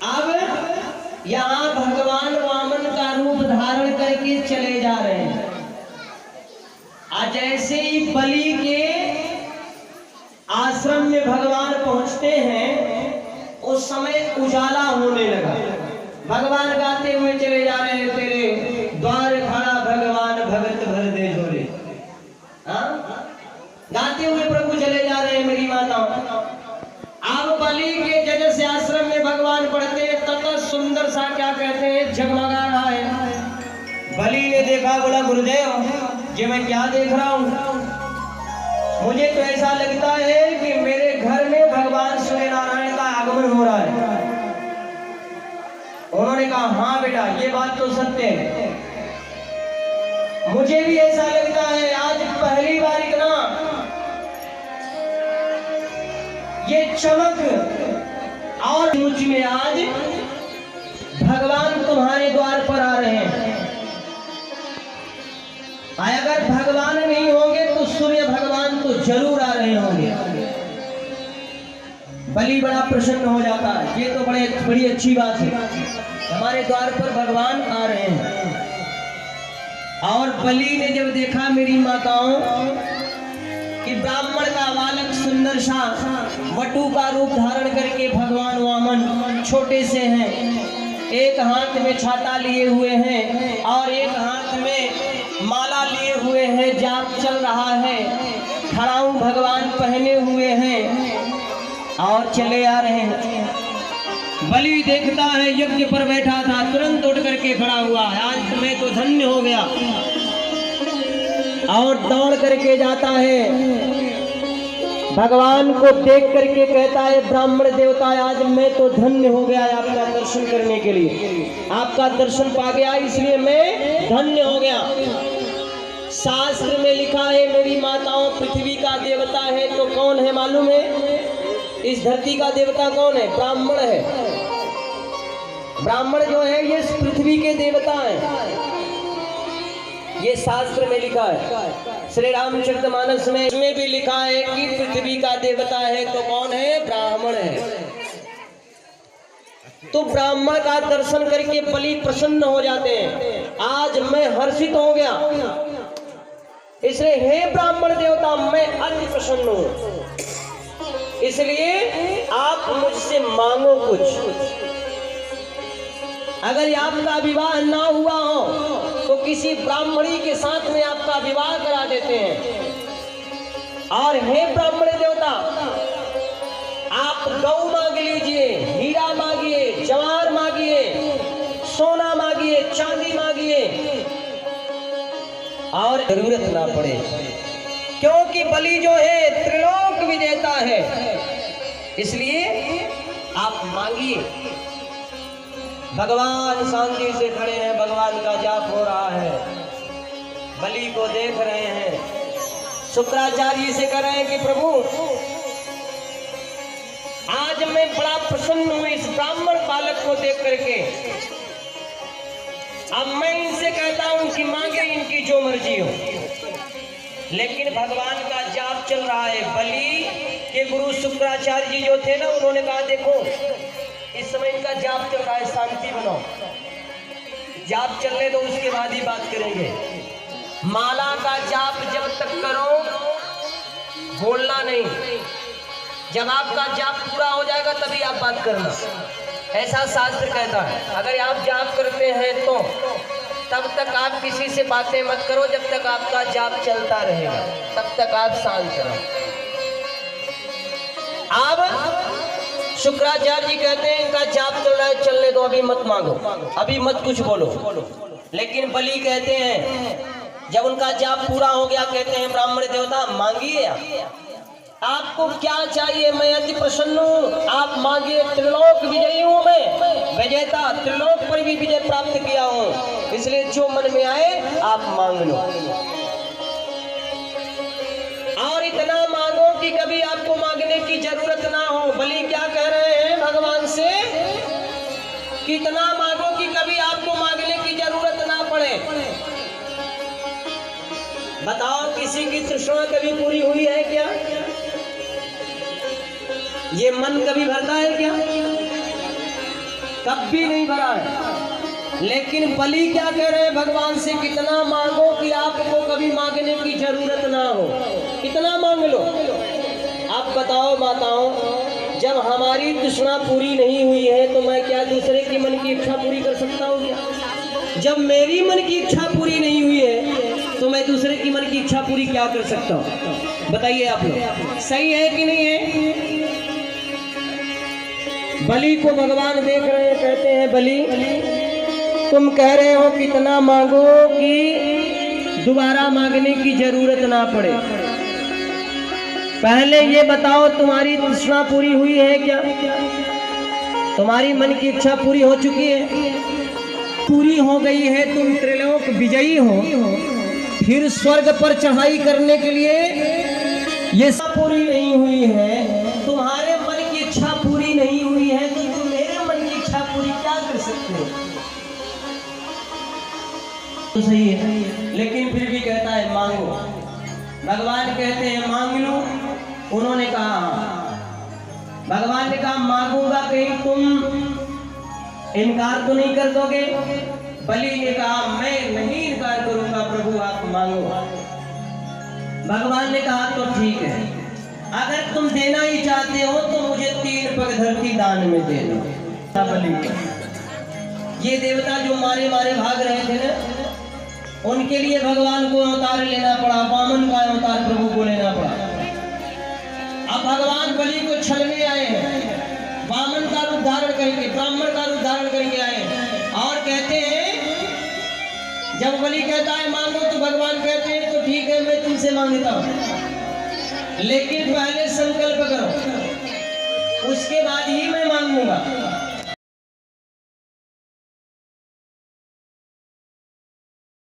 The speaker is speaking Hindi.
अब यहाँ भगवान वामन का रूप धारण करके चले जा रहे हैं। आज जैसे ही बलि के आश्रम में भगवान पहुंचते हैं उस समय उजाला होने लगा। भगवान गाते हुए चले जा रहे हैं, तेरे द्वार खड़ा भगवान भगत भर दे झोले। गाते हुए प्रभु चले जा रहे हैं मेरी माताओं। अब बलि के जजस आश्रम में भगवान पढ़ते हैं, तथा सुंदर सा क्या कहते हैं जगमगा रहा है। बलि ने देखा, बोला गुरुदेव ये मैं क्या देख रहा हूँ, मुझे तो ऐसा लगता है कि मेरे घर में भगवान सूर्य नारायण का आगमन हो रहा है। उन्होंने कहा हाँ बेटा ये बात तो सत्य है, मुझे भी ऐसा लगता है। आज पहली बार इतना ये चमक और मुझ में आज भगवान तुम्हारे द्वार पर आ रहे हैं। अगर भगवान नहीं होंगे तो सूर्य भगवान तो जरूर आ रहे होंगे। बलि बड़ा प्रसन्न हो जाता है, ये तो बड़ी अच्छी बात है, हमारे द्वार पर भगवान आ रहे हैं। और बलि ने जब देखा मेरी माताओं कि ब्राह्मण का बालक सुंदर सा वटु का रूप धारण करके भगवान वामन छोटे से हैं, एक हाथ में छाता लिए हुए हैं और एक हाथ में माला लिए हुए हैं, जाप चल रहा है, खड़ाऊ भगवान पहने हुए हैं और चले आ रहे हैं। बलि देखता है यज्ञ पर बैठा था, तुरंत उठ करके खड़ा हुआ, आज मैं तो धन्य हो गया, और दौड़ करके जाता है भगवान को देख करके कहता है ब्राह्मण देवता आज मैं तो धन्य हो गया आपका दर्शन करने के लिए, आपका दर्शन पा गया इसलिए मैं धन्य हो गया। शास्त्र में लिखा है मेरी माताओं, पृथ्वी का देवता है तो कौन है मालूम है? इस धरती का देवता कौन है? ब्राह्मण है। ब्राह्मण जो है ये पृथ्वी के देवता है, ये शास्त्र में लिखा है। श्री रामचरितमानस में इसमें भी लिखा है कि पृथ्वी का देवता है तो कौन है? ब्राह्मण है। तो ब्राह्मण का दर्शन करके बलि प्रसन्न हो जाते हैं, आज मैं हर्षित हो गया, इसलिए हे ब्राह्मण देवता मैं अति प्रसन्न हूं, इसलिए आप मुझसे मांगो कुछ। अगर आपका विवाह ना हुआ हो तो किसी ब्राह्मणी के साथ में आपका विवाह करा देते हैं। और हे ब्राह्मण देवता आप गौ मांग लीजिए, हीरा मांगिए, जवाहर मांगिए, सोना मांगिए, चांदी मांगिए, और जरूरत ना पड़े, क्योंकि बलि जो है त्रिलोक विजेता है, इसलिए आप मांगिए। भगवान शांति से खड़े हैं, भगवान का जाप हो रहा है, बलि को देख रहे हैं। शुक्राचार्य से कह रहे हैं कि प्रभु आज मैं बड़ा प्रसन्न हूं इस ब्राह्मण बालक को देख करके, अब मैं इनसे कहता हूं कि मांगे इनकी जो मर्जी हो। लेकिन भगवान का जाप चल रहा है। बलि के गुरु शुक्राचार्य जी जो थे ना, उन्होंने कहा देखो इस समय इनका जाप चल रहा है, शांति बनाओ, जाप चलने दो उसके बाद ही बात करेंगे। माला का जाप जब तक करो बोलना नहीं, जब आपका जाप पूरा हो जाएगा तभी आप बात करना, ऐसा शास्त्र कहता है। अगर आप जाप करते हैं तो तब तक आप किसी से बातें मत करो, जब तक आपका जाप चलता रहेगा तब तक आप शांत रहो। अब शुक्राचार्य जी कहते हैं इनका जाप चल रहा है, चलने दो, अभी मत मांगो, अभी मत कुछ बोलो। लेकिन बलि कहते हैं जब उनका जाप पूरा हो गया, कहते हैं ब्राह्मण देवता मांगिए, आपको क्या चाहिए? मैं अति प्रसन्न हूँ, आप मांगिए। त्रिलोक विजयी हूँ मैं, विजेता, त्रिलोक पर भी विजय प्राप्त किया हूँ, इसलिए जो मन में आए आप मांग लो। और इतना मांगो कि कभी आपको मांगने की जरूरत ना हो। बलि क्या कह रहे हैं भगवान से? कितना मांगो कि कभी आपको मांगने की जरूरत ना पड़े। बताओ किसी की तृष्णा कभी पूरी हुई है क्या? ये मन कभी भरता है क्या? कभी नहीं भरा है। लेकिन बलि क्या कह रहे हैं भगवान से, कितना मांगो कि आपको कभी मांगने की जरूरत ना हो, कितना मांग लो। आप बताओ माताओं, जब हमारी तृष्णा पूरी नहीं हुई है तो मैं क्या दूसरे की मन की इच्छा पूरी कर सकता हूँ क्या? जब मेरी मन की इच्छा पूरी नहीं हुई है तो मैं दूसरे की मन की इच्छा पूरी क्या कर सकता हूँ? बताइए आप लोग, सही है कि नहीं है? बलि को भगवान देख रहे हैं, कहते हैं बलि तुम कह रहे हो कितना मांगो कि दोबारा मांगने की जरूरत ना पड़े। पहले ये बताओ तुम्हारी तृष्णा पूरी हुई है क्या? तुम्हारी मन की इच्छा पूरी हो चुकी है? पूरी हो गई है, तुम त्रिलोक विजयी हो, फिर स्वर्ग पर चढ़ाई करने के लिए ये सब पूरी नहीं हुई है, तुम्हारे मन की इच्छा पूरी नहीं हुई है, तो तुम मेरे मन की इच्छा पूरी क्या कर सकते हो? तो सही है, लेकिन फिर भी कहता है मांगो। भगवान कहते हैं मांग लो। उन्होंने कहा, भगवान ने कहा मांगूंगा, कहीं तुम इनकार तो नहीं कर दोगे? बलि ने कहा मैं नहीं इनकार करूंगा प्रभु, आप मांगो। भगवान ने कहा तो ठीक है, अगर तुम देना ही चाहते हो तो मुझे 3 पग धरती दान में दे दो। बलि, ये देवता जो मारे मारे भाग रहे थे ना, उनके लिए भगवान को अवतार लेना पड़ा, वामन का अवतार प्रभु को लेना पड़ा। अब भगवान बलि को छलने आए हैं, वामन का रूप धारण करके, ब्राह्मण का रूप धारण करके आए हैं, और कहते हैं, जब बलि कहता है मांगो तो भगवान कहते हैं तो ठीक है मैं तुमसे मांगता हूं, लेकिन पहले संकल्प करो, उसके बाद ही मैं मांगूंगा।